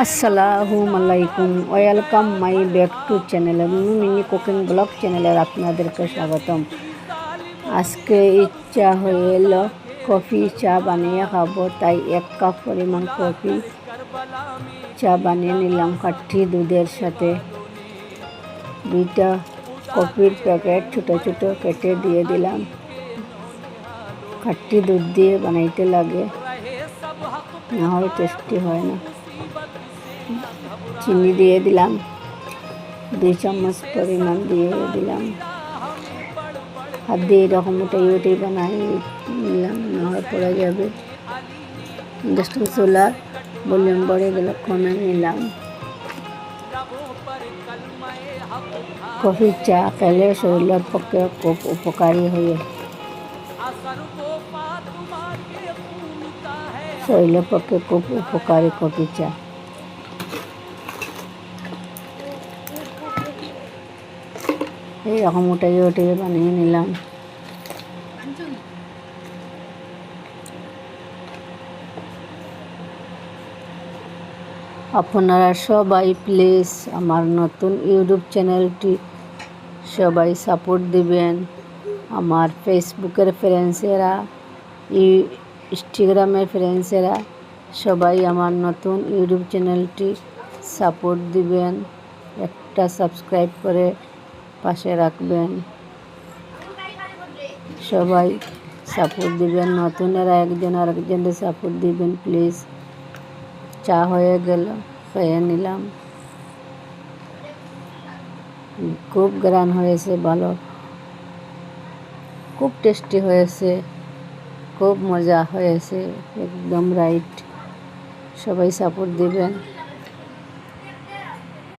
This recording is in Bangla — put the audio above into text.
আসসালামু আলাইকুম, welcome my back to channel mini cooking blog চ্যানেলের আপনাদেরকে স্বাগতম। আজকে ইচ্ছা হয়ে এলো কফি চা বানিয়ে খাবো, তাই 1 কাপ পরিমাণ কফি চা বানিয়ে নিলাম কাঠি দুধের সাথে। 2টা কফির প্যাকেট ছোটো ছোটো কেটে দিয়ে দিলাম। কাঠি দুধ দিয়ে বানাইতে লাগে, না হয় টেস্টি হয় না। চিনি দিয়ে দিলাম, 2 চামচ পরিমাণ দিয়ে দিলাম। হাত দিয়ে এরকম উঠেই বানাই নিলাম, না হয় পড়ে যাবে। ইন্ডাকশন চুলার ভলিউম বাড়িয়ে গেলে কমে নিলাম। কফি চা খেলে শরীরের পক্ষে খুব উপকারী হয়ে, শরীরের পক্ষে খুব উপকারী কফি চা। এইরকম উঠে বানিয়ে নিলাম। আপনারা সবাই প্লিজ আমার নতুন ইউটিউব চ্যানেলটি সবাই সাপোর্ট দিবেন। আমার ফেসবুকের ফ্রেন্ডসেরা, ইনস্টাগ্রামের ফ্রেন্ডসেরা সবাই আমার নতুন ইউটিউব চ্যানেলটি সাপোর্ট দিবেন। একটা সাবস্ক্রাইব করে পাশে রাখবেন। সবাই সাপোর্ট দিবেন, নতুনেরা একজন আরেকজনকে সাপোর্ট দিবেন প্লিজ। চা হয়ে গেল, খেয়ে নিলাম। খুব গ্রান হয়েছে, ভালো, খুব টেস্টি হয়েছে, খুব মজা হয়েছে, একদম রাইট। সবাই সাপোর্ট দিবেন।